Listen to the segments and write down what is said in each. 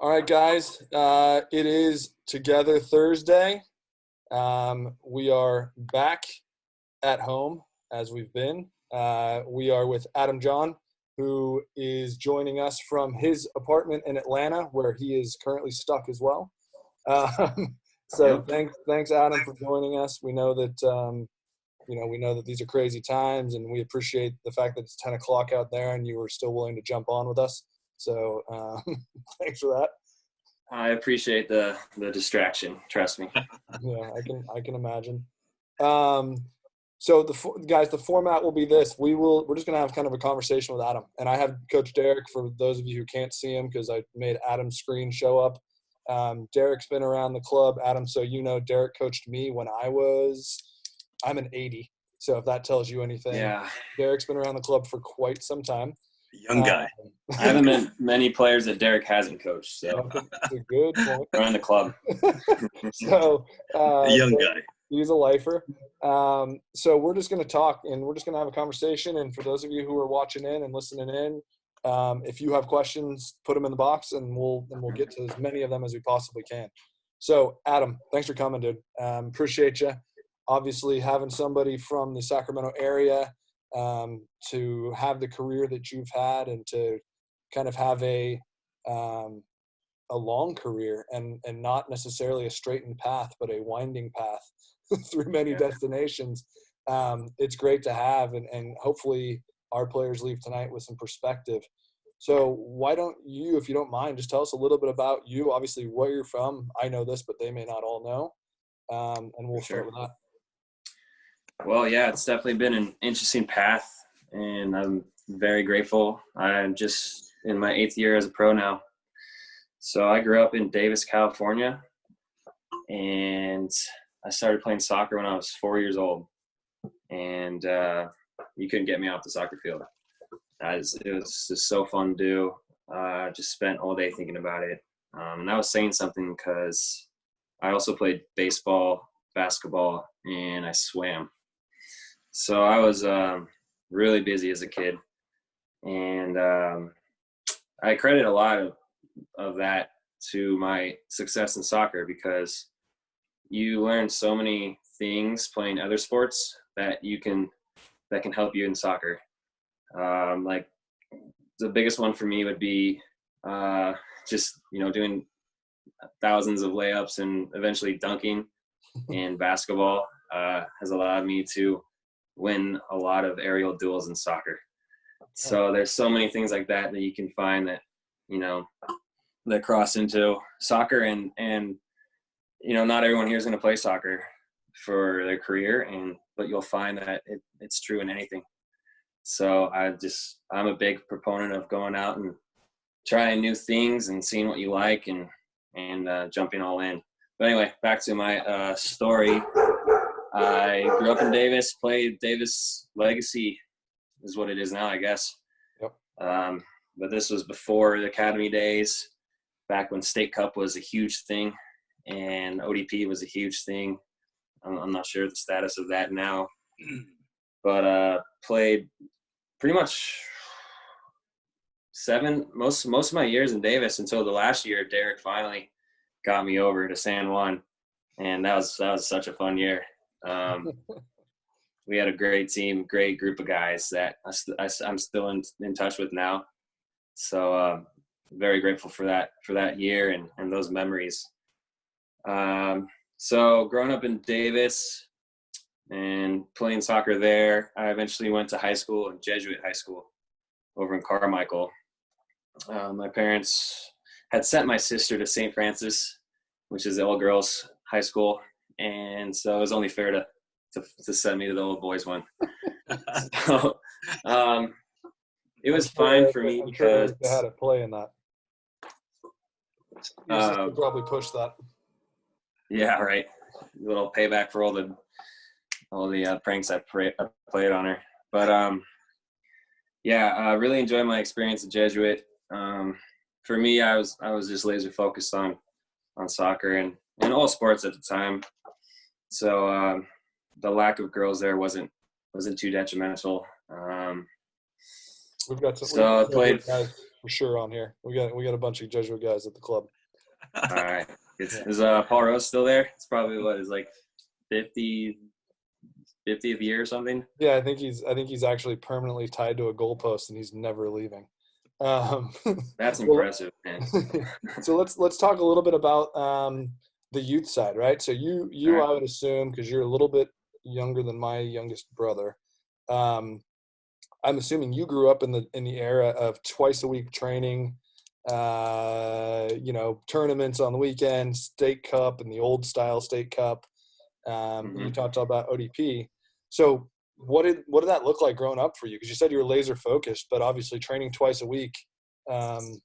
All right, guys. It is Together Thursday. We are back at home as we've been. We are with Adam Jahn, who is joining us from his apartment in Atlanta, where he is currently stuck as well. So thanks, Adam, for joining us. We know that we know that these are crazy times, and we appreciate the fact that it's 10 o'clock out there, and you were still willing to jump on with us. So thanks for that. I appreciate the distraction. Trust me. Yeah, I can imagine. So guys, the format will be this. We're just gonna have kind of a conversation with Adam, and I have Coach Derek for those of you who can't see him because I made Adam's screen show up. Derek's been around the club, Adam. So Derek coached me when I'm an 80. So if that tells you anything, yeah. Derek's been around the club for quite some time. Young guy. I haven't met many players that Derek hasn't coached, so that's a good point. Around the club. So young guy. He's a lifer. So we're just going to talk, and we're just going to have a conversation. And for those of you who are watching in and listening in, if you have questions, put them in the box, and we'll get to as many of them as we possibly can. So Adam, thanks for coming, dude. Appreciate you. Obviously, having somebody from the Sacramento area to have the career that you've had, and to kind of have a long career and not necessarily a straightened path, but a winding path through many destinations. It's great to have, and hopefully our players leave tonight with some perspective. So why don't you, if you don't mind, just tell us a little bit about you, obviously where you're from. I know this, but they may not all know. And we'll start with that. Well, yeah, it's definitely been an interesting path, and I'm very grateful. I'm just in my 8th year as a pro now. So I grew up in Davis, California, and I started playing soccer when I was 4 years old. And you couldn't get me off the soccer field. It was just so fun to do. Just spent all day thinking about it. And I was saying something because I also played baseball, basketball, and I swam. So I was really busy as a kid. And I credit a lot of that to my success in soccer, because you learn so many things playing other sports that can help you in soccer. Like the biggest one for me would be just doing thousands of layups and eventually dunking. And basketball has allowed me to win a lot of aerial duels in soccer. So there's so many things like that you can find that that cross into soccer, and not everyone here is going to play soccer for their career, but you'll find that it's true in anything. So I'm a big proponent of going out and trying new things and seeing what you like and jumping all in. But anyway, back to my story. I grew up in Davis, played Davis Legacy is what it is now, I guess. Yep. But this was before the academy days, back when State Cup was a huge thing and ODP was a huge thing. I'm not sure the status of that now, but played pretty much most of my years in Davis until the last year. Derek finally got me over to San Juan, and that was such a fun year. We had a great team, great group of guys that I'm still in touch with now. So very grateful for that year and those memories. So growing up in Davis and playing soccer there, I eventually went to high school, in Jesuit high school over in Carmichael. My parents had sent my sister to St. Francis, which is the all-girls high school, and so it was only fair to send me to the old boys one. So it was fine for me because they had a play in that. Your sister probably pushed that. Yeah, right. A little payback for all the pranks I played on her. But I really enjoyed my experience at Jesuit. For me, I was just laser focused on soccer and all sports at the time. So the lack of girls there wasn't too detrimental. We've got some I played guys for sure on here. We got a bunch of Jesuit guys at the club. All right. Yeah. Is Paul Rose still there? It's probably what is like 50th year or something. Yeah, I think he's actually permanently tied to a goalpost and he's never leaving. That's impressive, man. So let's talk a little bit about the youth side, right? So you All right. I would assume, because you're a little bit younger than my youngest brother, I'm assuming you grew up in the era of twice a week training, tournaments on the weekend, state cup and the old style state cup. You talked about ODP. So what did that look like growing up for you? Because you said you were laser focused, but obviously training twice a week, doesn't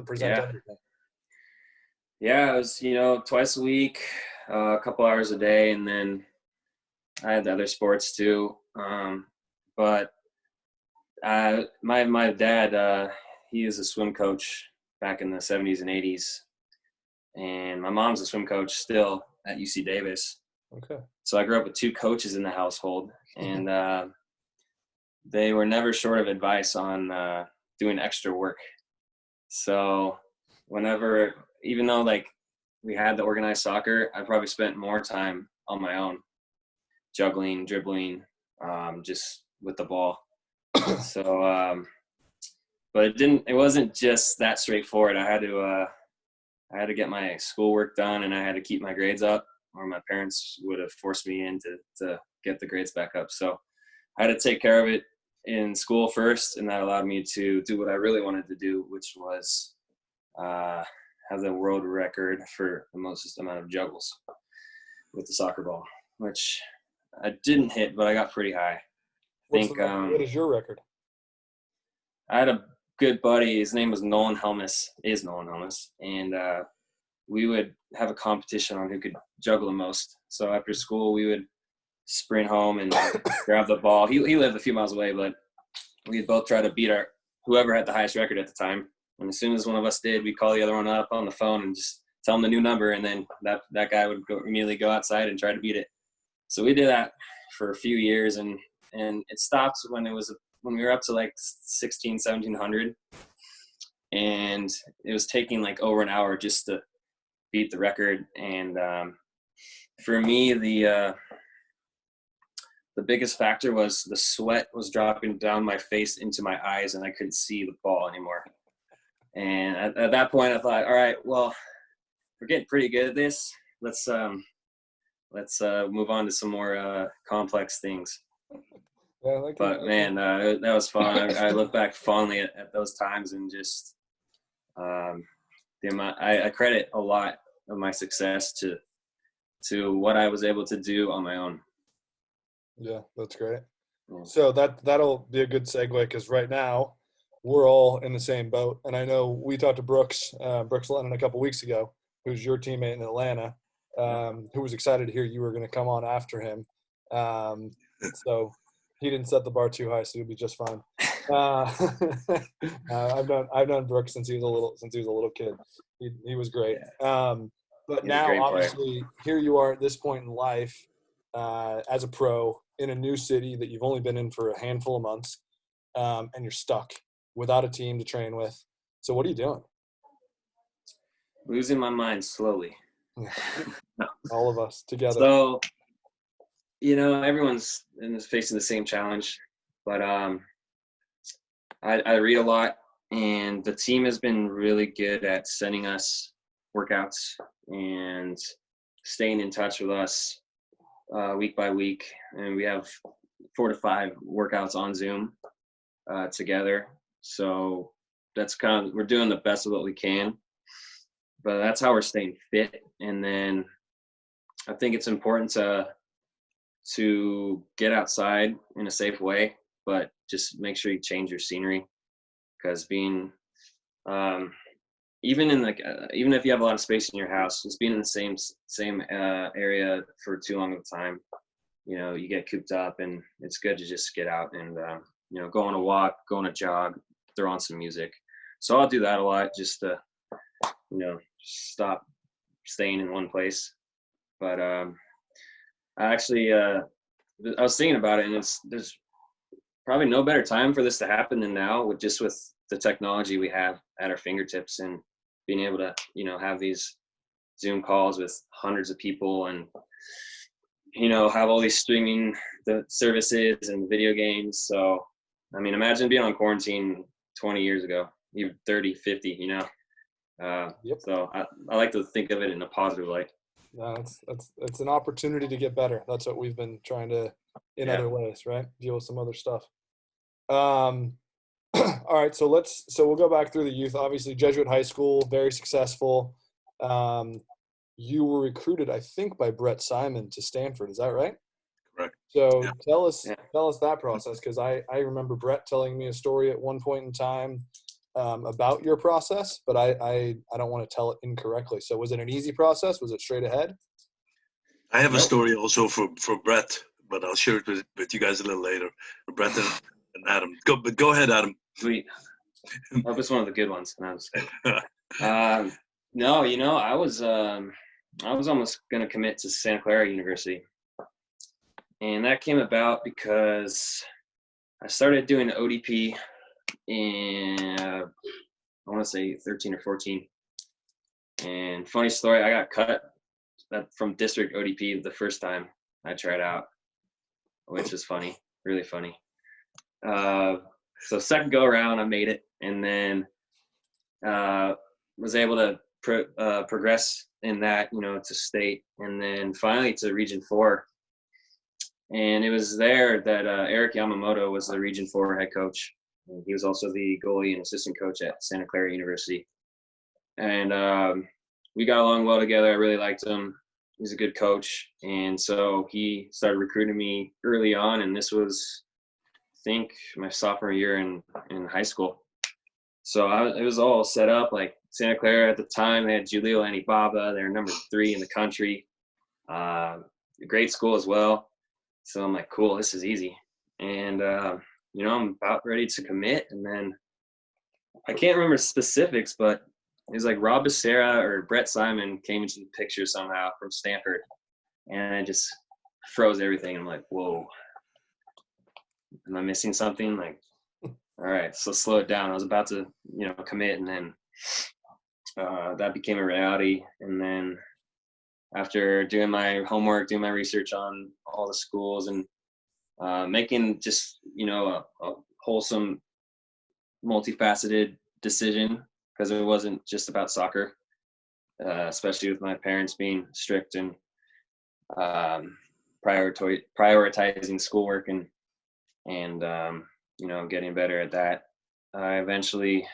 present everything. Yeah, it was, twice a week, a couple hours a day, and then I had the other sports too. But my dad, he is a swim coach back in the 70s and 80s, and my mom's a swim coach still at UC Davis. Okay. So I grew up with two coaches in the household, and they were never short of advice on doing extra work. So even though like we had the organized soccer, I probably spent more time on my own, juggling, dribbling, just with the ball. So, but it wasn't just that straightforward. I had to get my schoolwork done, and I had to keep my grades up, or my parents would have forced me in to get the grades back up. So I had to take care of it in school first, and that allowed me to do what I really wanted to do, which was have the world record for the most amount of juggles with the soccer ball, which I didn't hit, but I got pretty high. What is your record? I had a good buddy. His name was Nolan Helmus, and we would have a competition on who could juggle the most. So after school, we would sprint home and grab the ball. He lived a few miles away, but we'd both try to beat whoever had the highest record at the time. And as soon as one of us did, we'd call the other one up on the phone and just tell him the new number, and then that guy would immediately go outside and try to beat it. So we did that for a few years, and it stopped when we were up to like 1700, and it was taking like over an hour just to beat the record. And for me, the biggest factor was the sweat was dropping down my face into my eyes, and I couldn't see the ball anymore. And at that point, I thought, all right, well, we're getting pretty good at this. Let's move on to some more complex things. Yeah, but man, that was fun. I look back fondly at those times, and just the amount I credit a lot of my success to what I was able to do on my own. Yeah, that's great. Yeah. So that'll be a good segue, because right now we're all in the same boat. And I know we talked to Brooks Lennon a couple weeks ago, who's your teammate in Atlanta, who was excited to hear you were going to come on after him. So he didn't set the bar too high, so he'll be just fine. I've known Brooks since he was a little kid. He was great. But now, obviously, here you are at this point in life as a pro in a new city that you've only been in for a handful of months, and you're stuck without a team to train with. So what are you doing? Losing my mind slowly. All of us together. So, everyone's facing the same challenge, but I read a lot, and the team has been really good at sending us workouts and staying in touch with us week by week. And we have 4 to 5 workouts on Zoom together. So that's we're doing the best of what we can, but that's how we're staying fit. And then I think it's important to get outside in a safe way, but just make sure you change your scenery, because being even if you have a lot of space in your house, just being in the same area for too long of a time, you get cooped up, and it's good to just get out and go on a walk, go on a jog, throw on some music. So I'll do that a lot, just to stop staying in one place. But I was thinking about it, and there's probably no better time for this to happen than now, with the technology we have at our fingertips, and being able to, have these Zoom calls with hundreds of people, and, have all these streaming the services and video games. So, I mean, imagine being on quarantine 20 years ago, even 30, 50, Yep. So I like to think of it in a positive light. No, it's an opportunity to get better. That's what we've been trying to in other ways, right? Deal with some other stuff. All right, so we'll go back through the youth. Obviously, Jesuit high school, very successful. You were recruited, I think, by Brett Simon to Stanford. Is that right? Correct. So Yeah. tell us that process, because I remember Brett telling me a story at one point in time about your process, but I don't want to tell it incorrectly. So was it an easy process? Was it straight ahead? I have a story also for Brett, but I'll share it with you guys a little later. Brett and Adam. Go ahead, Adam. Sweet. I hope it's one of the good ones. No, I was almost going to commit to Santa Clara University. And that came about because I started doing ODP in, I want to say 13 or 14. And funny story, I got cut from district ODP the first time I tried out, which is funny, really funny. So second go around, I made it, and then was able to progress in that, to state, and then finally to Region 4. And it was there that Eric Yamamoto was the Region 4 head coach. And he was also the goalie and assistant coach at Santa Clara University. And we got along well together. I really liked him. He's a good coach. And so he started recruiting me early on, and this was, I think, my sophomore year in high school. So it was all set up. Like Santa Clara at the time, they had Julio Anibaba. They're number 3 in the country. A great school as well. So I'm like, cool, this is easy. And, I'm about ready to commit. And then I can't remember specifics, but it was like Rob Becerra or Brett Simon came into the picture somehow from Stanford. And I just froze everything. I'm like, whoa, am I missing something? Like, all right, so slow it down. I was about to, commit, and then that became a reality. And then after doing my homework, doing my research on all the schools, and making just, a wholesome, multifaceted decision, because it wasn't just about soccer, especially with my parents being strict and prioritizing schoolwork and getting better at that. I eventually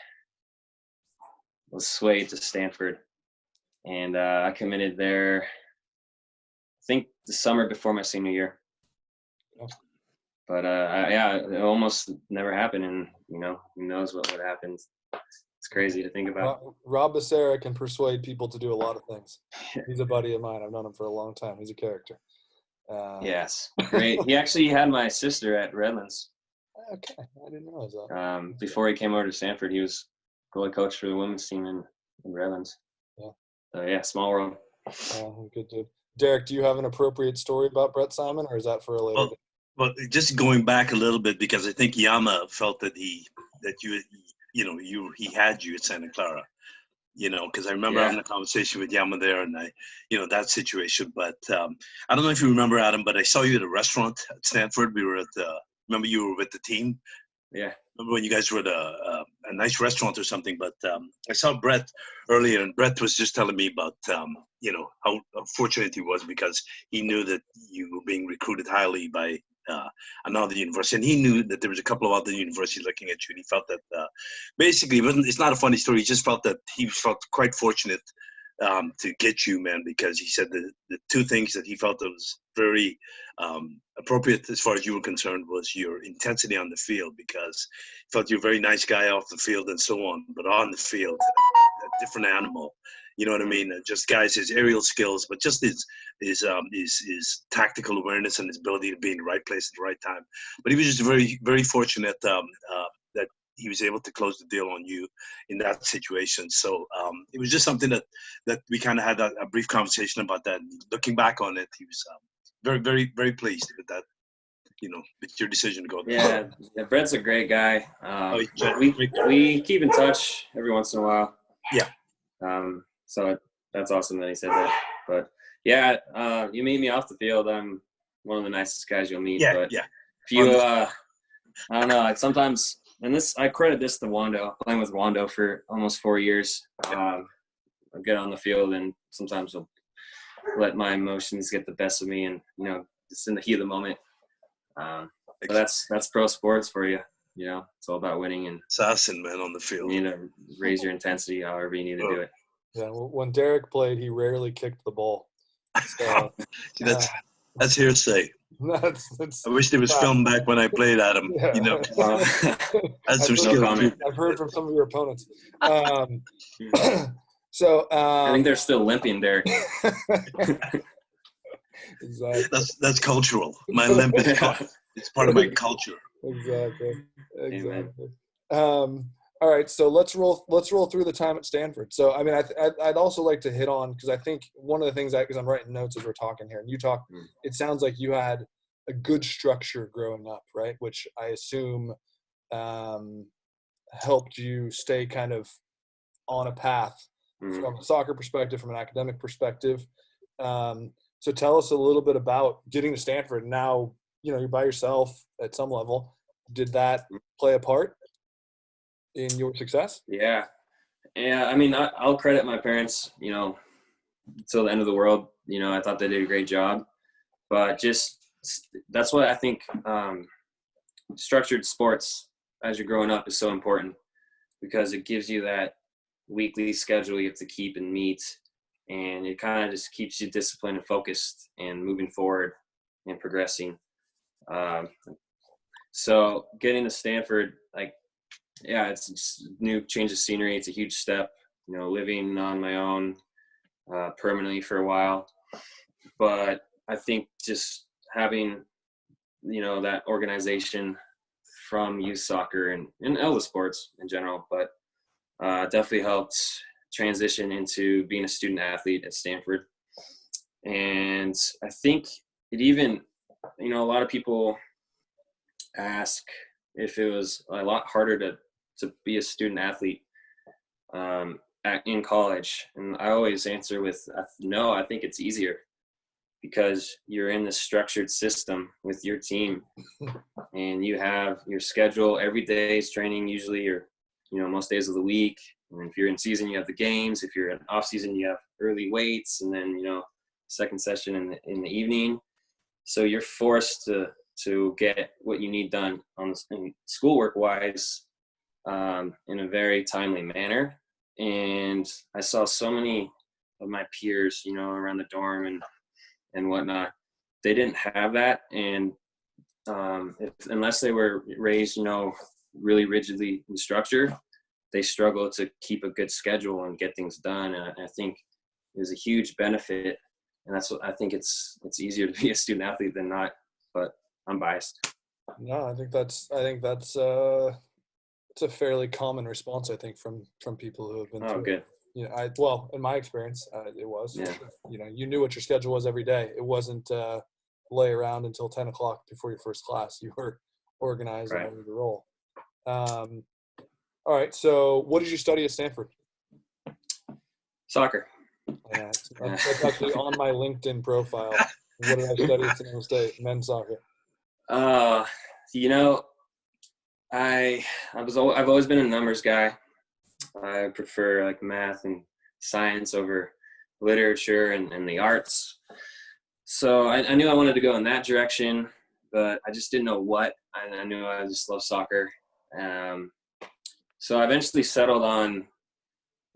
was swayed to Stanford, and I committed there, I think, the summer before my senior year. Yeah. But it almost never happened, and who knows what would happen. It's crazy to think about. Rob Becerra can persuade people to do a lot of things. He's a buddy of mine. I've known him for a long time. He's a character. Yes, great. He actually had my sister at Redlands. Okay, I didn't realize that. Before he came over to Stanford, he was goalie coach for the women's team in Redlands. Yeah. So small world. Good dude. Derek, do you have an appropriate story about Brett Simon, or is that for a later day? Well, just going back a little bit, because I think Yama felt that he had you at Santa Clara, because I remember having a conversation with Yama there, and that situation. But I don't know if you remember, Adam, but I saw you at a restaurant at Stanford. We were remember you were with the team? Yeah. Remember when you guys were at a nice restaurant or something? But I saw Brett earlier, and Brett was just telling me about how fortunate he was, because he knew that you were being recruited highly by another university, and he knew that there was a couple of other universities looking at you, and he felt that basically it's not a funny story. He just felt that he felt quite fortunate to get you, man, because he said the two things that he felt that was very appropriate as far as you were concerned was your intensity on the field, because he felt you're a very nice guy off the field and so on, but on the field, a different animal. You know what I mean? Just guys, his aerial skills, but just his tactical awareness and his ability to be in the right place at the right time. But he was just very, very fortunate that he was able to close the deal on you in that situation. So it was just something that we kind of had a brief conversation about that. And looking back on it, he was very, very, very pleased with that. it's your decision to go there. Yeah, Brett's a great guy. Great guy. We keep in touch every once in a while. Yeah. So that's awesome that he said that. But yeah, you meet me off the field. I'm one of the nicest guys you'll meet. Yeah, but yeah. if you, I don't know, like sometimes, and I credit this to Wando, playing with Wando for almost 4 years. I get on the field and sometimes I'll let my emotions get the best of me and, just in the heat of the moment. But that's pro sports for you. It's all about winning and assassin, man, on the field. You need to raise your intensity however you need to do it. Yeah, well, when Derek played, he rarely kicked the ball. So, that's hearsay. I wish there was film back when I played, Adam. Yeah. That's some skill. I've heard from some of your opponents. So I think they're still limping, Derek. Exactly. That's cultural. My limp is it's part of my culture. Exactly. All right, so let's roll through the time at Stanford. So I mean, I'd also like to hit on, because I think one of the things because I'm writing notes as we're talking here, and you talk, it sounds like you had a good structure growing up, right? Which I assume helped you stay kind of on a path from a soccer perspective, from an academic perspective. So tell us a little bit about getting to Stanford. Now, you're by yourself at some level. Did that play a part in your success? Yeah. I mean, I'll credit my parents, till the end of the world. I thought they did a great job, but that's what I think structured sports as you're growing up is so important, because it gives you that weekly schedule you have to keep and meet, and it kind of just keeps you disciplined and focused and moving forward and progressing. So getting to Stanford, it's a new change of scenery. It's a huge step, living on my own permanently for a while. But I think just having, that organization from youth soccer and all the sports in general, but definitely helped transition into being a student athlete at Stanford. And I think it even, a lot of people ask if it was a lot harder to be a student athlete in college. And I always answer with, no, I think it's easier, because you're in this structured system with your team and you have your schedule. Every day's training, usually, or, most days of the week. And if you're in season, you have the games. If you're in off season, you have early weights, and then, second session in the evening. So you're forced to get what you need done in schoolwork wise in a very timely manner. And I saw so many of my peers, around the dorm and whatnot, they didn't have that. And unless they were raised, really rigidly in structure, they struggle to keep a good schedule and get things done. And I think it was a huge benefit. And that's what I think it's easier to be a student athlete than not, but I'm biased. No, I think that's it's a fairly common response, I think, from people who have been through good. it. In my experience, it was. Yeah. You knew what your schedule was every day. It wasn't lay around until 10 o'clock before your first class. You were organized and ready to roll. All right. So, what did you study at Stanford? Soccer. Yeah, that's actually on my LinkedIn profile. What did I study at San Jose State? Men's soccer. I've always been a numbers guy. I prefer math and science over literature and the arts. So I knew I wanted to go in that direction, but I just didn't know what. I knew I just love soccer. So I eventually settled on,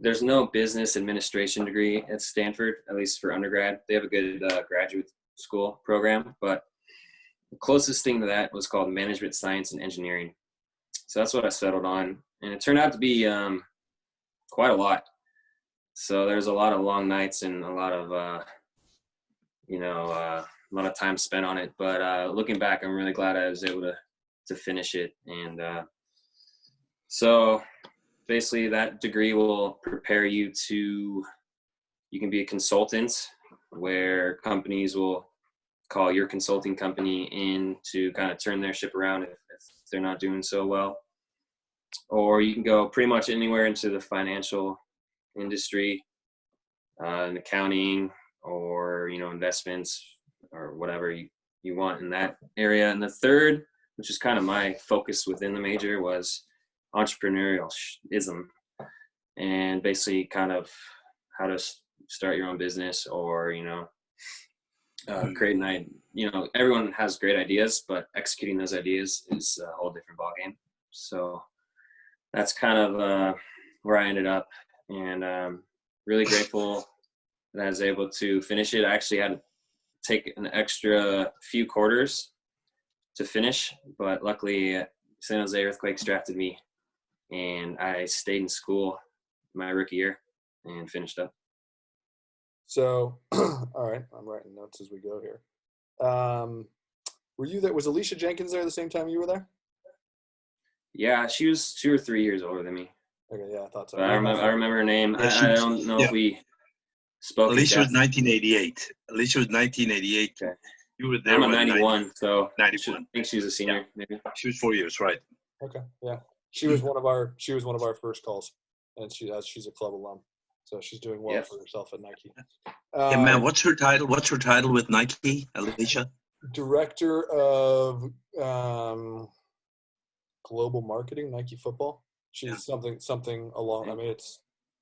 there's no business administration degree at Stanford, at least for undergrad. They have a good graduate school program, but the closest thing to that was called management science and engineering. So that's what I settled on. And it turned out to be quite a lot. So there's a lot of long nights and a lot of, a lot of time spent on it. But looking back, I'm really glad I was able to finish it. And so basically that degree will prepare you can be a consultant, where companies will call your consulting company in to kind of turn their ship around if they're not doing so well. Or you can go pretty much anywhere into the financial industry, in accounting, or, investments, or whatever you want in that area. And the third, which is kind of my focus within the major, was entrepreneurialism, and basically kind of how to start your own business, or, create an idea. Everyone has great ideas, but executing those ideas is a whole different ballgame. So that's kind of where I ended up, and really grateful that I was able to finish it. I actually had to take an extra few quarters to finish, but luckily San Jose Earthquakes drafted me, and I stayed in school my rookie year and finished up. So, all right, I'm writing notes as we go here. Were you there? Was Alicia Jenkins there the same time you were there? Yeah, she was 2 or 3 years older than me. Okay, yeah, I thought so. But I remember her name. Yeah, I don't know if we spoke. Alicia was 1988. Alicia was 1988. Okay. You were there. I'm a 91, so 91. I think she's a senior, maybe. She was 4 years, right? Okay, yeah, she was one of our first calls, and she's a club alum, so she's doing well for herself at Nike. Yeah, man. What's her title? What's her title with Nike, Alicia? Director of global marketing, Nike football. She's something along. I mean, it's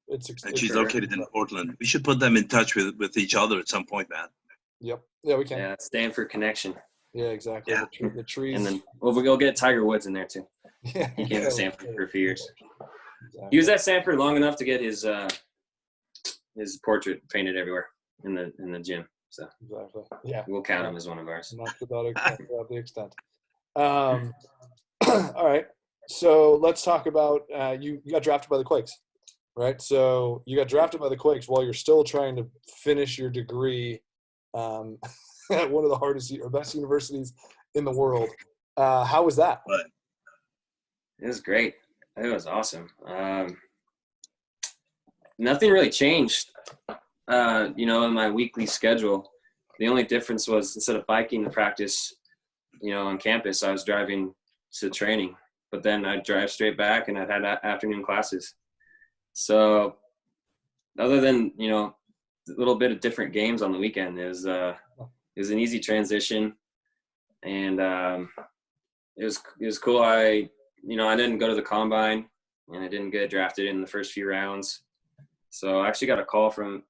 and she's located in Portland. We should put them in touch with each other at some point, man. Yep. Yeah, we can. Yeah, Stanford connection. Yeah, exactly. Yeah. The trees. And then we'll get Tiger Woods in there too. Yeah. He came to Stanford for a few years. Exactly. He was at Stanford long enough to get his portrait painted everywhere in the gym. So exactly. Yeah. We'll count him as one of ours. Not to the extent. All right. So let's talk about you got drafted by the Quakes, right? So you got drafted by the Quakes while you're still trying to finish your degree at one of the hardest or best universities in the world. How was that? It was great. It was awesome. Nothing really changed, in my weekly schedule. The only difference was instead of biking to practice, on campus, I was driving to training. But then I'd drive straight back, and I'd had afternoon classes. So other than, a little bit of different games on the weekend, it was an easy transition. And it was cool. I didn't go to the combine, and I didn't get drafted in the first few rounds. So I actually got a call from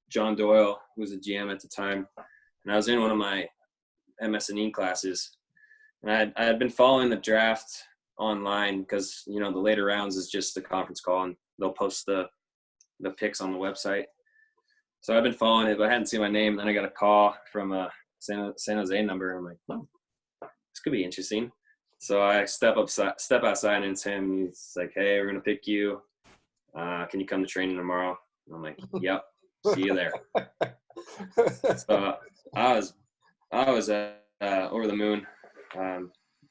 John Doyle, who was the GM at the time. And I was in one of my MS&E classes. And I had been following the draft online because, the later rounds is just the conference call, and they'll post the picks on the website. So I've been following it, but I hadn't seen my name. Then I got a call from a San Jose number. I'm like, oh, this could be interesting. So I step outside, and it's him. He's like, hey, we're going to pick you. Can you come to training tomorrow? And I'm like, yep, see you there. So I was over the moon,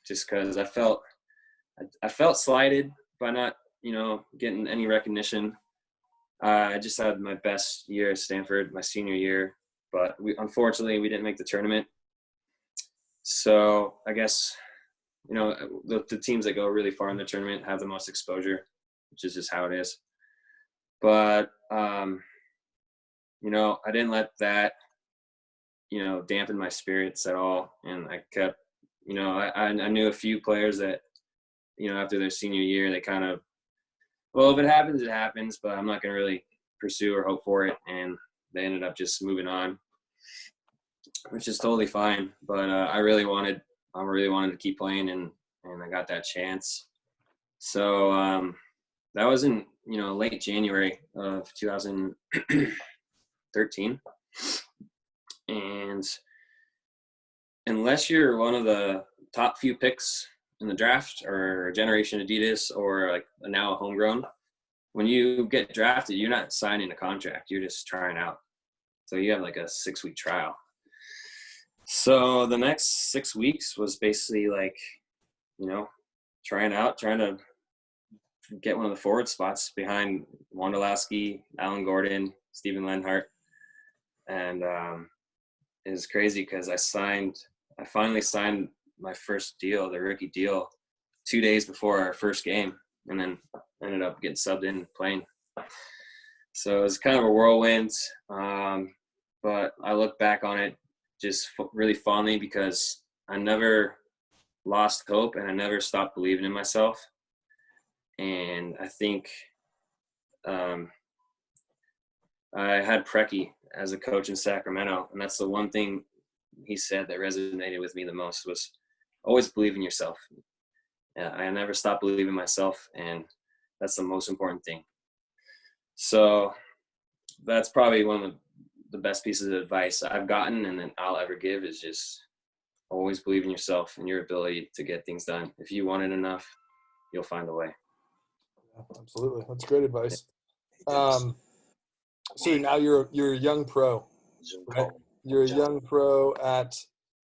just because I felt slighted by not, getting any recognition. I just had my best year at Stanford, my senior year, but unfortunately we didn't make the tournament. So I guess, the teams that go really far in the tournament have the most exposure, which is just how it is. But, I didn't let that, dampen my spirits at all. And I kept, I knew a few players that, after their senior year, they kind of, well, if it happens, it happens, but I'm not going to really pursue or hope for it. And they ended up just moving on, which is totally fine. But I really wanted to keep playing, and I got that chance. So that was in, late January of 2013. And unless you're one of the top few picks in the draft, or Generation Adidas, or like now a homegrown, when you get drafted, you're not signing a contract. You're just trying out. So you have like a 6-week trial. So the next 6 weeks was basically like, trying to get one of the forward spots behind Wondolowski, Alan Gordon, Steven Lenhart. And is crazy because I finally signed my first deal, the rookie deal, 2 days before our first game, and then ended up getting subbed in and playing. So it was kind of a whirlwind, but I look back on it just really fondly because I never lost hope and I never stopped believing in myself. And I think I had Preki as a coach in Sacramento, and that's the one thing he said that resonated with me the most was always believe in yourself. Yeah, I never stopped believing in myself, and that's the most important thing. So that's probably one of the best pieces of advice I've gotten and that I'll ever give is just always believe in yourself and your ability to get things done. If you want it enough, you'll find a way. Yeah, absolutely. That's great advice. So now you're a young pro, right? You're a young pro at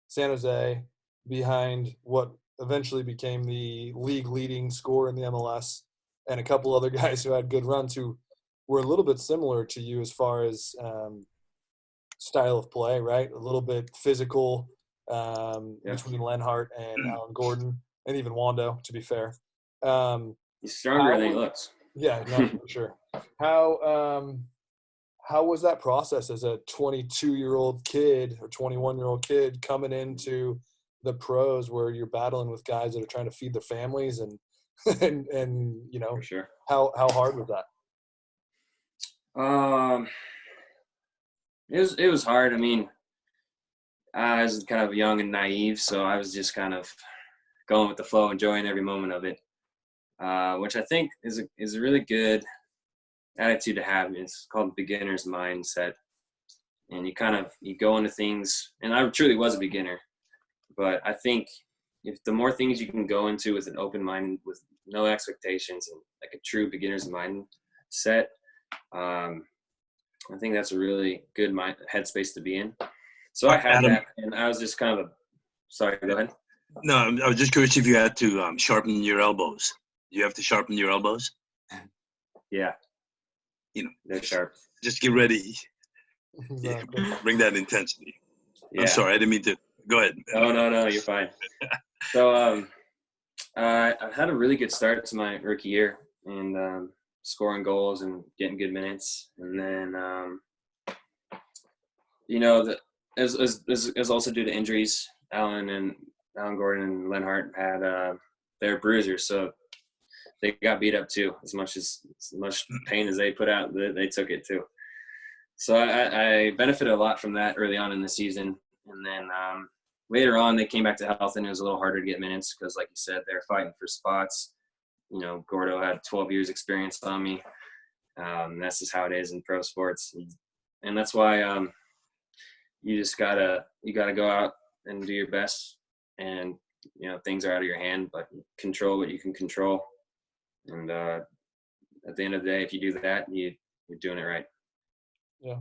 San Jose behind what eventually became the league leading scorer in the MLS and a couple other guys who had good runs who were a little bit similar to you as far as style of play, right? A little bit physical between Lenhart and Alan Gordon and even Wando, to be fair. He's stronger than he looks. Yeah, no, for sure. How was that process as a 22-year-old kid or 21-year-old kid coming into the pros where you're battling with guys that are trying to feed their families and you know, for sure. How hard was that? It was hard. I mean, I was kind of young and naive, so I was just kind of going with the flow, enjoying every moment of it, which I think is a really good attitude to have. It's called beginner's mindset, and you go into things, and I truly was a beginner, but I think if the more things you can go into with an open mind, with no expectations, and like a true beginner's mindset, I think that's a really good headspace to be in. So I had that, and I was just kind of sorry, go ahead. No, I was just curious if you had to sharpen your elbows. You have to sharpen your elbows? Yeah. You know, they're sharp. Just get ready. Exactly. Bring that intensity. Yeah. I'm sorry, I didn't mean to. Go ahead. No, you're fine. So I had a really good start to my rookie year and scoring goals and getting good minutes. And then, as also due to injuries, Alan Gordon and Lenhart had their bruisers, so they got beat up too. As much pain as they put out, they took it too. So I benefited a lot from that early on in the season. And then later on, they came back to health, and it was a little harder to get minutes because, like you said, they're fighting for spots. You know, Gordo had 12 years experience on me. That's just how it is in pro sports. And that's why you just gotta go out and do your best. And, you know, things are out of your hand, but control what you can control. And at the end of the day, if you do that, you're doing it right. Yeah.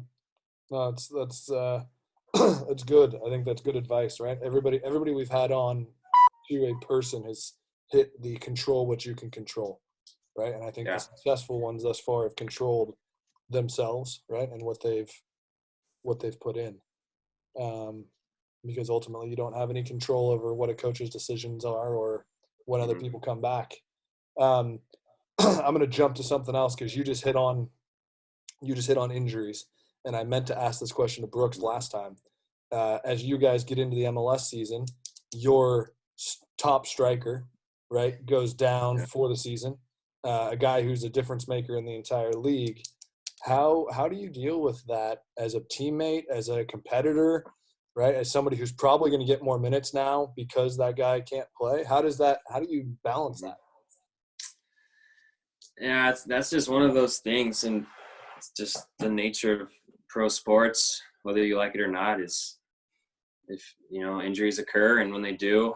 No, that's that's good. I think that's good advice, right? Everybody we've had on to a person has hit the control what you can control, right? And I think the successful ones thus far have controlled themselves, right, and what they've put in, because ultimately you don't have any control over what a coach's decisions are or when other people come back. I'm going to jump to something else because you just hit on injuries, and I meant to ask this question to Brooks last time. As you guys get into the MLS season, your top striker, right, goes down for the season, a guy who's a difference maker in the entire league. How do you deal with that as a teammate, as a competitor, right, as somebody who's probably going to get more minutes now because that guy can't play? How do you balance that? Yeah, that's just one of those things, and it's just the nature of pro sports, whether you like it or not, is if, you know, injuries occur, and when they do,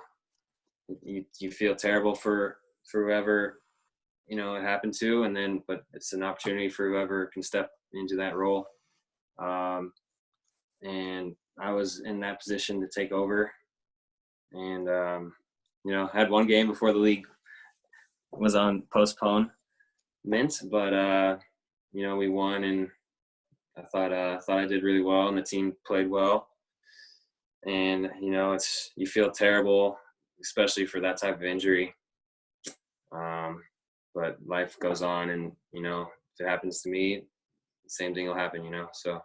you feel terrible for whoever, you know, it happened to, but it's an opportunity for whoever can step into that role. And I was in that position to take over, and you know, had one game before the league was on postponement, but you know, we won, and I thought I did really well, and the team played well, and you feel terrible, especially for that type of injury. But life goes on, and if it happens to me, the same thing will happen. So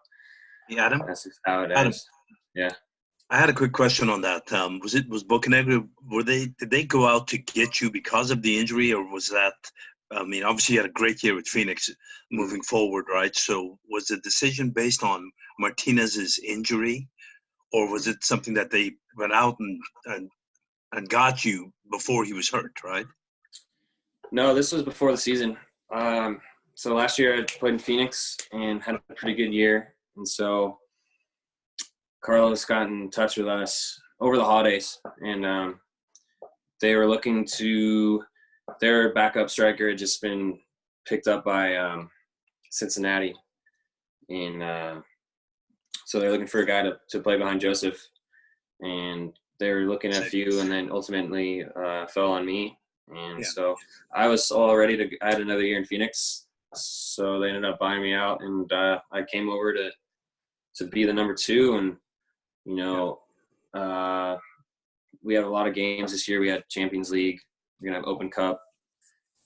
Yeah, Adam. that's just how it Adam, is. Yeah. I had a quick question on that. Was Bocanegra? Did they go out to get you because of the injury, or was that? I mean, obviously you had a great year with Phoenix moving forward, right? So was the decision based on Martinez's injury, or was it something that they went out and got you before he was hurt, right? No, this was before the season. So last year I played in Phoenix and had a pretty good year, and so Carlos got in touch with us over the holidays, and they were looking to – their backup striker had just been picked up by Cincinnati. And so they're looking for a guy to play behind Joseph. And they were looking at a few, and then ultimately fell on me. And so I was all ready to – I had another year in Phoenix. So they ended up buying me out, and I came over to be the number 2. And, we have a lot of games this year. We had Champions League. We're going to have Open Cup.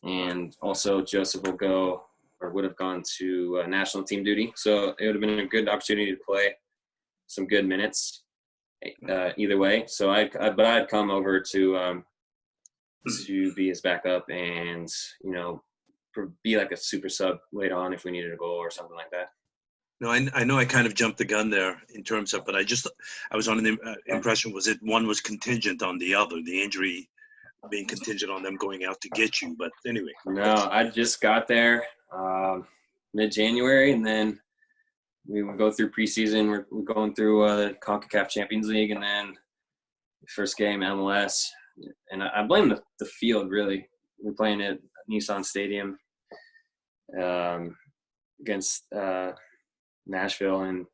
And also Joseph would have gone to national team duty. So it would have been a good opportunity to play some good minutes either way. So but I'd come over to be his backup and, be like a super sub later on if we needed a goal or something like that. No, I know I kind of jumped the gun there in terms of, but I was under the impression one was contingent on the other, the injury being contingent on them going out to get you. But anyway. No, I just got there mid-January, and then we would go through preseason. We're going through the CONCACAF Champions League, and then first game MLS. And I blame the field, really. We're playing at Nissan Stadium against Nashville, and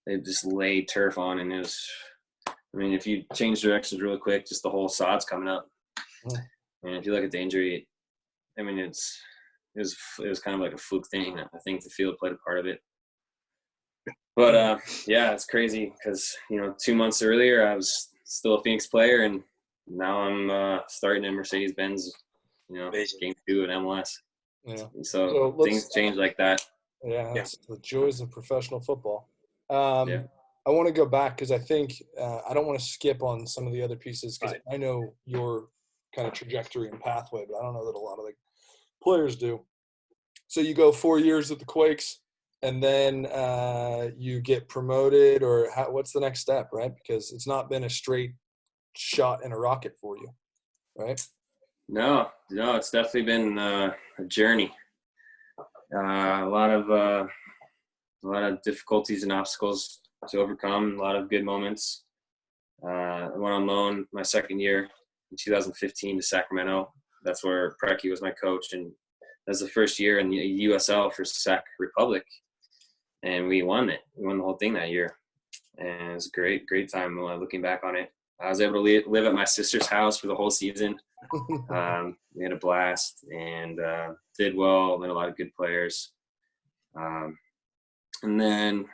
they just laid turf on, and it was – if you change directions really quick, just the whole sod's coming up. And if you look at the injury, it was kind of like a fluke thing. I think the field played a part of it. But, it's crazy because, 2 months earlier I was still a Phoenix player, and now I'm starting in Mercedes-Benz, game 2 at MLS. Yeah. So things change like that. Yeah, that's the joys of professional football. I want to go back because I think I don't want to skip on some of the other pieces because I know your kind of trajectory and pathway, but I don't know that a lot of the players do. So you go 4 years at the Quakes, and then you get promoted, or what's the next step, right? Because it's not been a straight shot in a rocket for you, right? No, it's definitely been a journey. A lot of difficulties and obstacles to overcome. A lot of good moments. I went on loan my second year in 2015 to Sacramento. That's where Preki was my coach, and that's the first year in the USL for Sac Republic, and we won it. We won the whole thing that year, and it was a great time looking back on it. I was able to live at my sister's house for the whole season. We had a blast and did well. Met a lot of good players, and then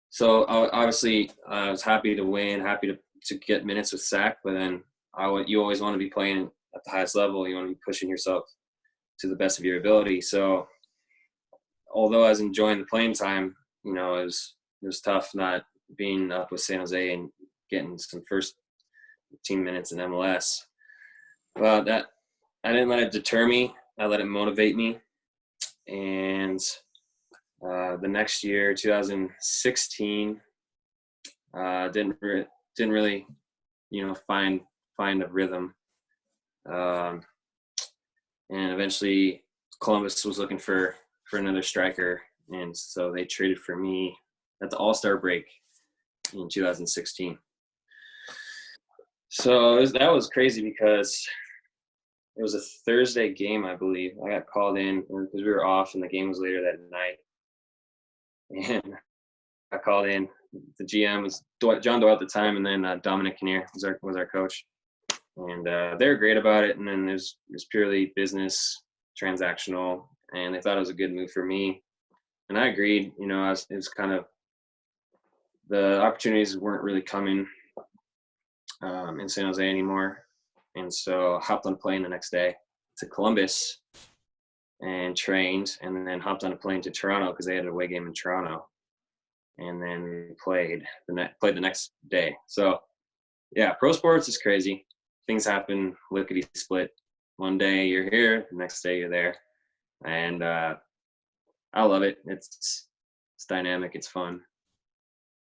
so obviously I was happy to win, happy to get minutes with Sac, but then you always want to be playing at the highest level. You want to be pushing yourself to the best of your ability. So although I was enjoying the playing time, it was tough not being up with San Jose and getting some first team minutes in MLS. Well, that I didn't let it deter me. I let it motivate me. And the next year, 2016, didn't really, find a rhythm. And eventually, Columbus was looking for another striker, and so they traded for me at the All-Star break in 2016. So that was crazy because it was a Thursday game, I believe. I got called in because we were off, and the game was later that night. And I called in. The GM was John Doyle at the time, and then Dominic Kinnear was our coach. And they were great about it. And then it was purely business, transactional, and they thought it was a good move for me. And I agreed. It was kind of the opportunities weren't really coming in San Jose anymore. And so I hopped on a plane the next day to Columbus and trained, and then hopped on a plane to Toronto because they had an away game in Toronto. And then played the next day. So yeah, pro sports is crazy. Things happen lickety split. One day you're here, the next day you're there. And I love it. It's dynamic, it's fun.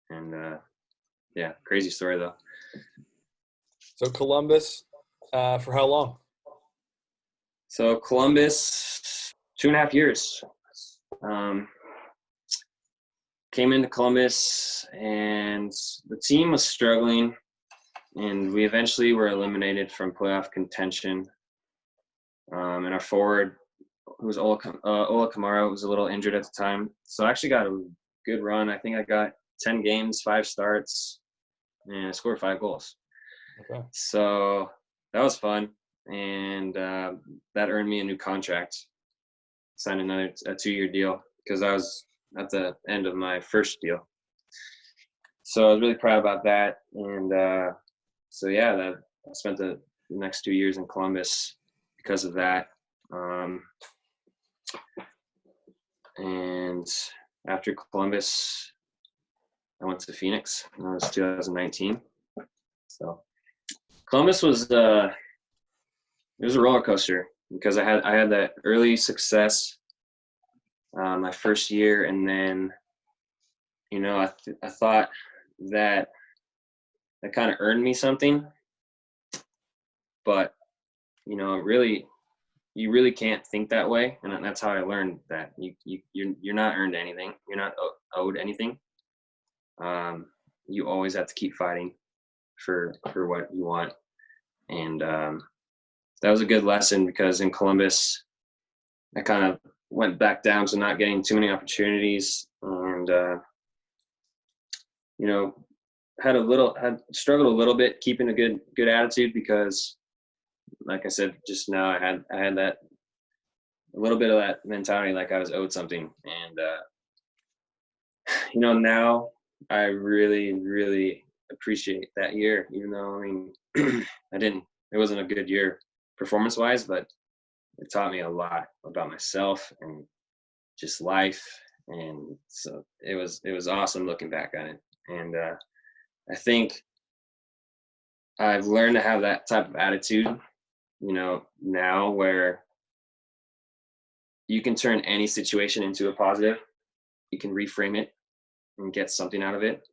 And yeah, crazy story though. So Columbus, for how long? So Columbus, 2.5 years. Came into Columbus and the team was struggling, and we eventually were eliminated from playoff contention. And our forward, who was Ola Kamara, was a little injured at the time. So I actually got a good run. I think I got 10 games, 5 starts, and I scored 5 goals. Okay. So that was fun. And that earned me a new contract. Signed a 2-year deal because I was at the end of my first deal. So I was really proud about that. And so yeah, I spent the next 2 years in Columbus because of that. And after Columbus, I went to Phoenix. And that was 2019. So Columbus was it was a roller coaster because I had that early success my first year, and then I thought that kind of earned me something, but you really can't think that way, and that's how I learned that you're not earned anything, you're not owed anything. You always have to keep fighting for what you want, and that was a good lesson because in Columbus, I kind of went back down to not getting too many opportunities, and had struggled a little bit keeping a good attitude because, like I said just now, I had that a little bit of that mentality like I was owed something, and now I really, really appreciate that year, even though it wasn't a good year performance wise, but it taught me a lot about myself and just life. And so it was awesome looking back on it. And I think I've learned to have that type of attitude, now, where you can turn any situation into a positive. You can reframe it and get something out of it.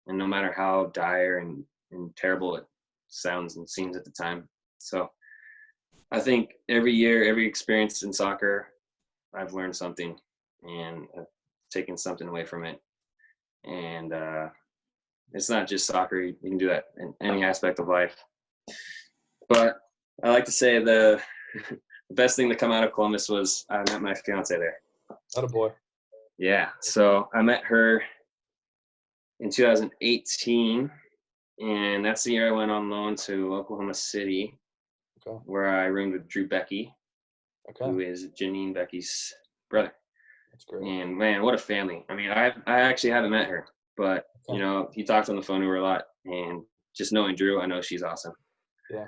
And no matter how dire and terrible it sounds and seems at the time. So I think every year, every experience in soccer, I've learned something and I've taken something away from it. And it's not just soccer. You can do that in any aspect of life. But I like to say the best thing to come out of Columbus was I met my fiance there. Attaboy. Yeah. So I met her in 2018, and that's the year I went on loan to Oklahoma City, where I roomed with Drew Becky, who is Janine Becky's brother. That's great. And man, what a family. I mean, I actually haven't met her, but he talked on the phone to her a lot, and just knowing Drew, I know she's awesome. Yeah.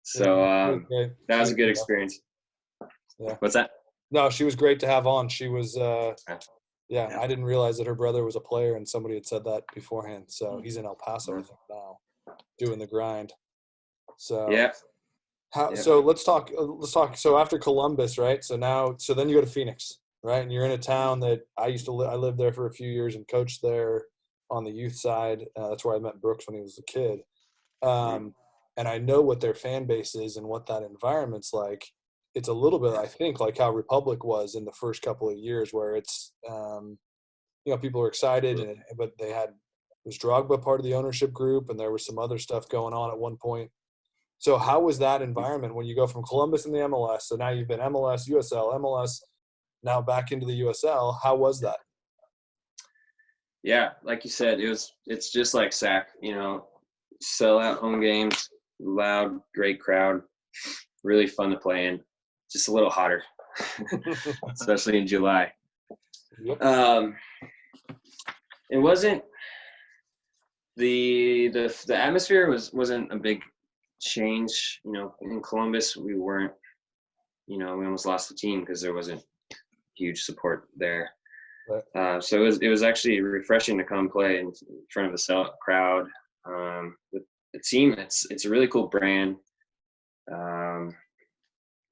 So that was a good experience. Yeah. What's that? No, she was great to have on. She was I didn't realize that her brother was a player, and somebody had said that beforehand. So he's in El Paso, I think, now, doing the grind. So yeah. So let's talk. So after Columbus, right? So then you go to Phoenix, right? And you're in a town that I lived there for a few years and coached there on the youth side. That's where I met Brooks when he was a kid. And I know what their fan base is and what that environment's like. It's a little bit, I think, like how Republic was in the first couple of years, where it's, people were excited, but was Drogba part of the ownership group, and there was some other stuff going on at one point. So how was that environment when you go from Columbus in the MLS? So now you've been MLS, USL, MLS, now back into the USL. How was that? Yeah, like you said, it's just like SAC, sell out home games, loud, great crowd, really fun to play in, just a little hotter, especially in July. Yep. It wasn't The atmosphere wasn't a big change. In Columbus, we weren't. We almost lost the team because there wasn't huge support there. Right. So it was actually refreshing to come play in front of a sellout crowd with the team. It's a really cool brand.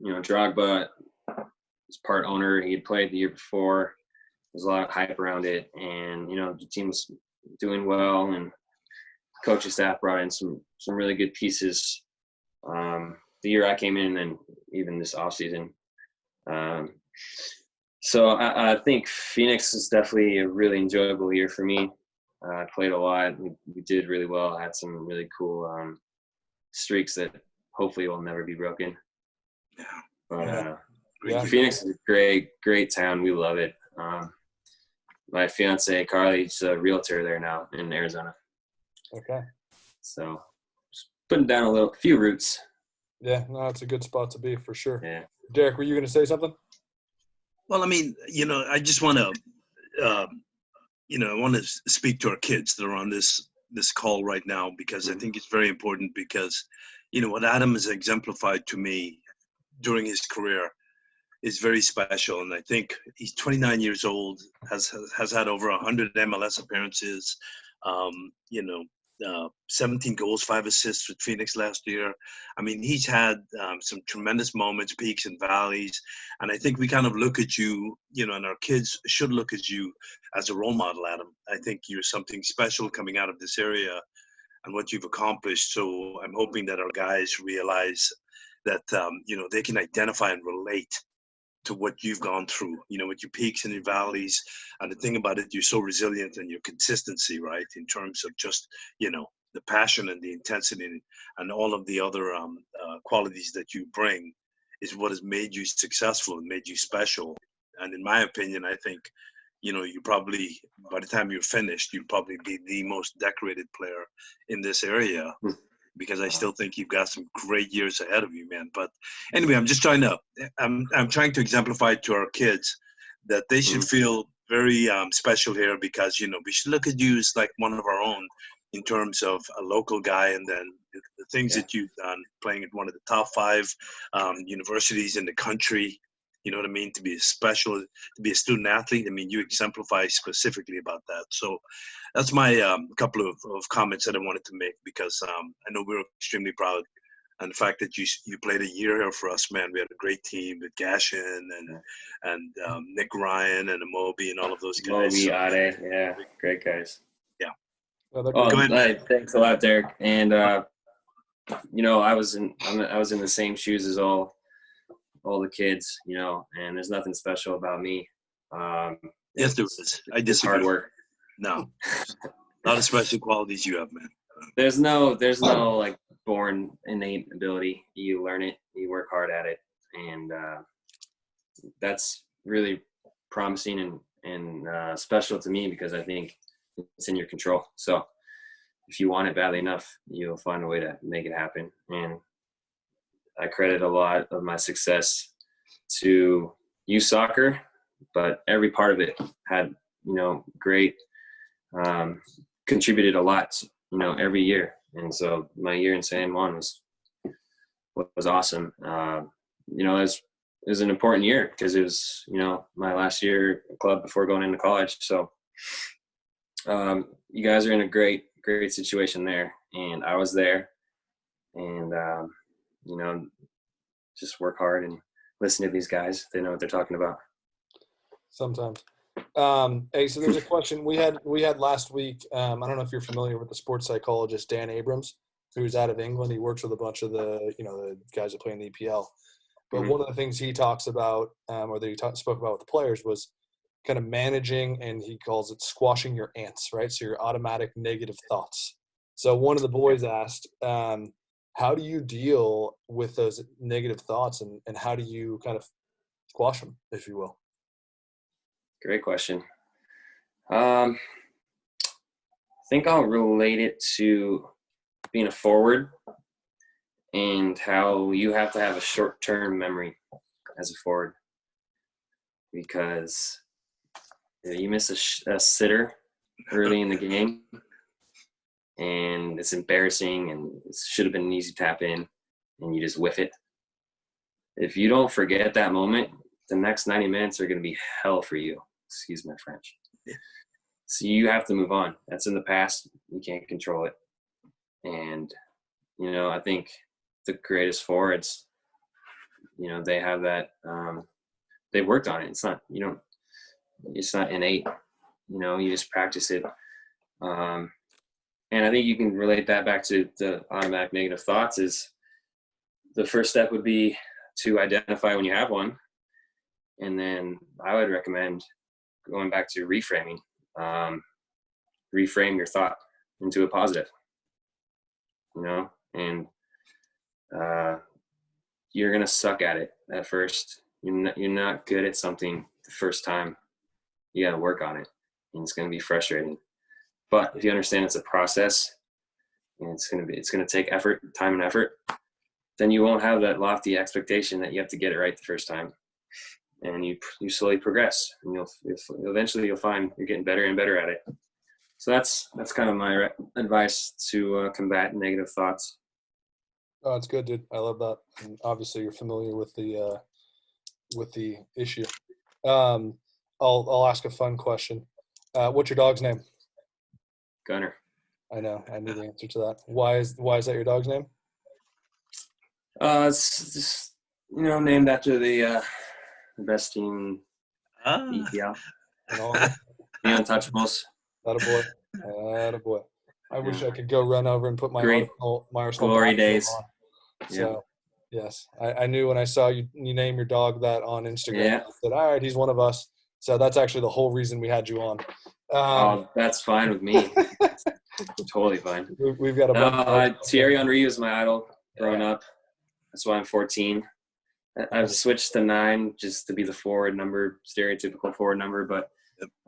Drogba was part owner. He had played the year before. There's a lot of hype around it, and the team was doing well, and coaching staff brought in some really good pieces. The year I came in, and even this offseason. So I think Phoenix is definitely a really enjoyable year for me. I played a lot. We did really well. I had some really cool streaks that hopefully will never be broken. But Phoenix is a great town. We love it. My fiance Carly's a realtor there now in Arizona. Okay. So just putting down a few roots. Yeah, no, it's a good spot to be for sure. Yeah. Derek, were you going to say something? Well, I mean, I just want to, I want to speak to our kids that are on this call right now, because I think it's very important, because, what Adam has exemplified to me during his career is very special. And I think he's 29 years old, has had over 100 MLS appearances, 17 goals, 5 assists with Phoenix last year. I mean, he's had some tremendous moments, peaks and valleys. And I think we kind of look at you, and our kids should look at you as a role model, Adam. I think you're something special coming out of this area and what you've accomplished. So I'm hoping that our guys realize that, they can identify and relate to what you've gone through, with your peaks and your valleys. And the thing about it, you're so resilient, and your consistency, right, in terms of just, the passion and the intensity and all of the other qualities that you bring is what has made you successful and made you special. And in my opinion, I think, you probably, by the time you're finished, you'll probably be the most decorated player in this area, because I still think you've got some great years ahead of you, man. But anyway, I'm trying to exemplify to our kids that they should feel very special here, because, we should look at you as like one of our own in terms of a local guy. And then the things that you've done, playing at one of the top 5 universities in the country, you know what I mean, to be to be a student athlete. I mean, you exemplify specifically about that. So that's my couple of comments that I wanted to make, because I know we're extremely proud. And the fact that you played a year here for us, man. We had a great team with Gashin and Nick Ryan and Amobi and all of those guys. Amobi, Ade, yeah, great guys. Yeah. Go ahead. Thanks a lot, Derek. And I was in the same shoes as all the kids, and there's nothing special about me. Yes, there is. I just hard work. No, a lot of special qualities you have, man. There's no like born innate ability. You learn it, you work hard at it, and that's really promising and special to me, because I think it's in your control. So if you want it badly enough, you'll find a way to make it happen. And I credit a lot of my success to youth soccer, but every part of it had, great, contributed a lot, every year. And so my year in San Juan was awesome. It was an important year, because it was, my last year at club before going into college. So you guys are in a great situation there, and I was there, and just work hard and listen to these guys. They know what they're talking about. Sometimes. Hey, so there's a question we had last week. I don't know if you're familiar with the sports psychologist Dan Abrams, who's out of England. He works with a bunch of the the guys that play in the EPL. But one of the things he talks about, or that he spoke about with the players, was kind of managing, and he calls it squashing your ants, right? So your automatic negative thoughts. So one of the boys asked, how do you deal with those negative thoughts, and how do you kind of squash them, if you will? Great question. I think I'll relate it to being a forward and how you have to have a short-term memory as a forward, because you miss a sitter early in the game, and it's embarrassing and it should have been an easy tap in, and you just whiff it. If you don't forget that moment, the next 90 minutes are going to be hell for you. Excuse my French. So you have to move on. That's in the past. You can't control it. And, I think the greatest forwards, they have that, they've worked on it. It's not, it's not innate, you just practice it. And I think you can relate that back to the automatic negative thoughts is the first step would be to identify when you have one. And then I would recommend going back to reframing. Reframe your thought into a positive, and you're going to suck at it at first. You're not good at something the first time. You got to work on it, and it's going to be frustrating. But if you understand it's a process and it's going to take effort, time and effort, then you won't have that lofty expectation that you have to get it right the first time. And you slowly progress, and you'll eventually find you're getting better and better at it. So that's kind of my advice to combat negative thoughts. Oh, it's good, dude. I love that. And obviously, you're familiar with the issue. I'll ask a fun question. What's your dog's name? Gunner. I know. I knew the answer to that. Why is that your dog's name? It's just named after the best team, EPL. The Untouchables. Attaboy. I wish I could go run over and put my Great Arsenal glory days. on. So, yes, I knew when I saw you name your dog that on Instagram. Yeah. I said, all right, he's one of us. So that's actually the whole reason we had you on. That's fine with me. Totally fine. We've got a bunch. Thierry Henry was my idol growing up. That's why I'm 14. I've switched to 9 just to be the forward number, stereotypical forward number, but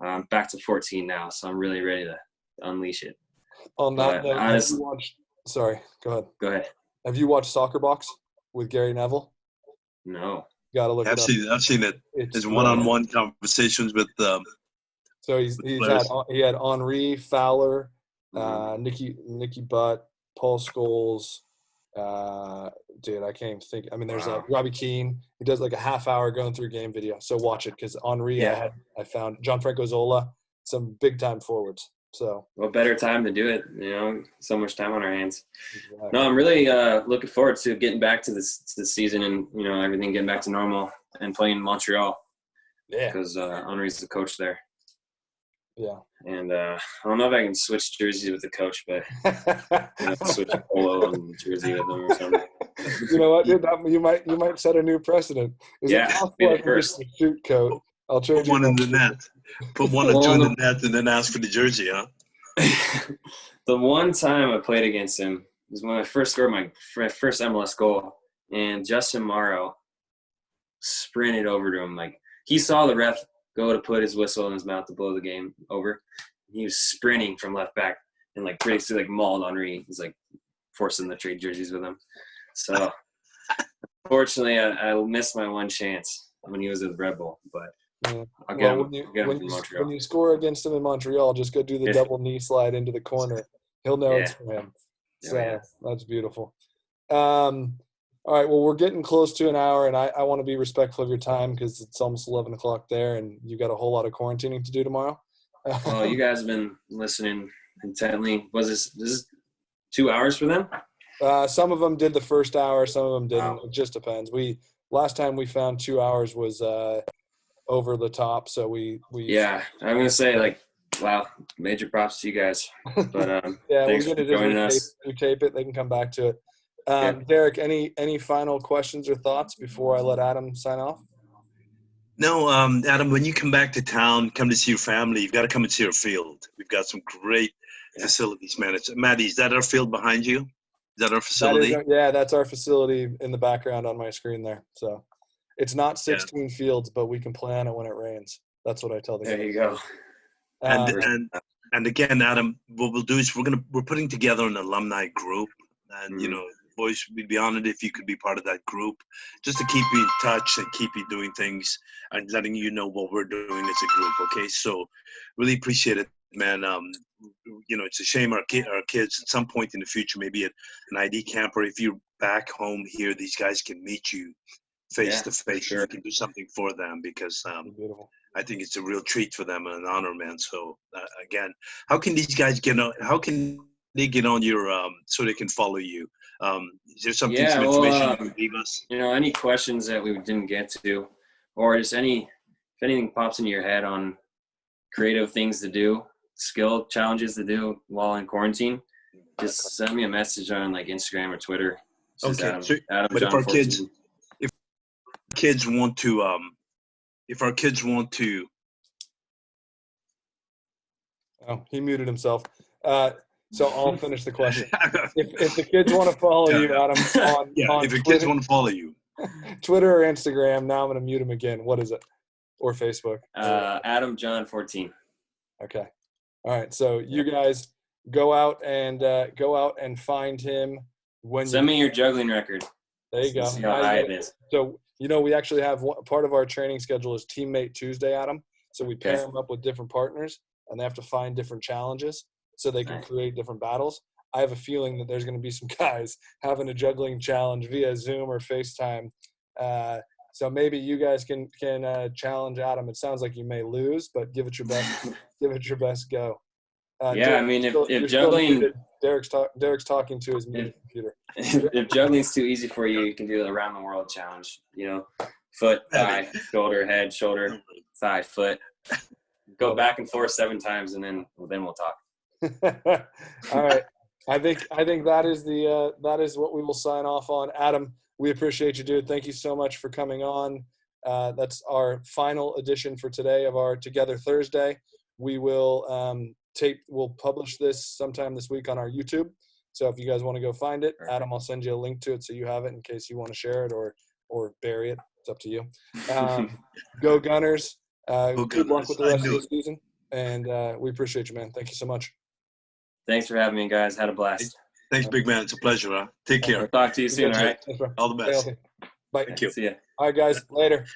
I'm back to 14 now, so I'm really ready to unleash it. On that note, sorry, go ahead. Go ahead. Have you watched Soccer Box with Gary Neville? No. You got to look it up. I've seen it. There's one-on-one conversations with So he had Henri, Fowler, Nicky Butt, Paul Scholes. Dude, I can't even think. I mean, there's Robbie Keane. He does like a half hour going through game video. So watch it because Henri, I found John Franco Zola, some big time forwards. So what better time to do it? So much time on our hands. Exactly. No, I'm really looking forward to getting back to this season and everything getting back to normal and playing in Montreal. Yeah, because Henri's the coach there. Yeah. And I don't know if I can switch jerseys with the coach, but switch a polo and jersey with them or something. You know what, dude? You might set a new precedent. Is it possible I can just a suit coat? I'll trade Put one in the net. Put one or two in the net, and then ask for the jersey, huh? The one time I played against him was when I first scored my first MLS goal, and Justin Morrow sprinted over to him. Like, he saw the ref go to put his whistle in his mouth to blow the game over. He was sprinting from left back and basically mauled Henri. He's forcing the trade jerseys with him. So unfortunately, I missed my one chance when he was with Red Bull, but I'll get him from Montreal. When you score against him in Montreal, just go do the double knee slide into the corner. He'll know it's for him. So that's beautiful. All right, well, we're getting close to an hour, and I want to be respectful of your time because it's almost 11 o'clock there, and you got a whole lot of quarantining to do tomorrow. Well, you guys have been listening intently. Was this 2 hours for them? Some of them did the first hour, some of them didn't. Wow. It just depends. Last time we found 2 hours was over the top, so we I'm gonna say wow, major props to you guys. But thanks for joining us. We tape it, they can come back to it. Derek, any final questions or thoughts before I let Adam sign off? No, Adam, when you come back to town, come to see your family, you've got to come and see our field. We've got some great facilities, man. Maddie, is that our field behind you? Is that our facility? That's our facility in the background on my screen there. So it's not 16 fields, but we can play on it when it rains. That's what I tell the guys. There you go. And again, Adam, what we'll do is we're putting together an alumni group, and boys, we'd be honored if you could be part of that group, just to keep you in touch and keep you doing things and letting you know what we're doing as a group. Okay, so really appreciate it. man. It's a shame our kids at some point in the future, maybe at an ID camp, or if you're back home here, these guys can meet you face to face. Sure. You can do something for them, because Beautiful. I think it's a real treat for them and an honor, man. So again, how can these guys get on? How can they get on your so they can follow you? Is there some information you can leave us? Any questions that we didn't get to, or just if anything pops into your head on creative things to do, skill challenges to do while in quarantine, just send me a message on like Instagram or Twitter. Okay. Adam but John if our 14. kids want to, if our kids want to, Oh, he muted himself. So I'll finish the question. If the kids want to follow you, Adam, on if the Twitter, kids want to follow you, Twitter or Instagram, now I'm going to mute him again. What is it? Or Facebook? Adam John 14. Okay. All right. So you guys go out and find him when Send me your juggling record. There you go. See how high it is. So we actually have part of our training schedule is Teammate Tuesday, Adam. So we pair them up with different partners, and they have to find different challenges so they can create different battles. I have a feeling that there's going to be some guys having a juggling challenge via Zoom or FaceTime. So maybe you guys can challenge Adam. It sounds like you may lose, but give it your best. Give it your best go. Derek, if juggling, Derek's talking to his muted computer. If juggling's too easy for you, you can do the around the world challenge. Foot, thigh, shoulder, head, shoulder, thigh, foot. Go back and forth 7 times, and then we'll talk. All right. I think that is what we will sign off on. Adam, we appreciate you, dude. Thank you so much for coming on. That's our final edition for today of our Together Thursday. We will we'll publish this sometime this week on our YouTube. So if you guys want to go find it, Adam, I'll send you a link to it so you have it in case you want to share it or bury it. It's up to you. Go Gunners. Good luck with the rest of the season. And we appreciate you, man. Thank you so much. Thanks for having me, guys. Had a blast. Thanks, big man. It's a pleasure. Huh? Take care. We'll talk to you soon, all right? All the best. Bye. Thank you. See ya. All right, guys. Later.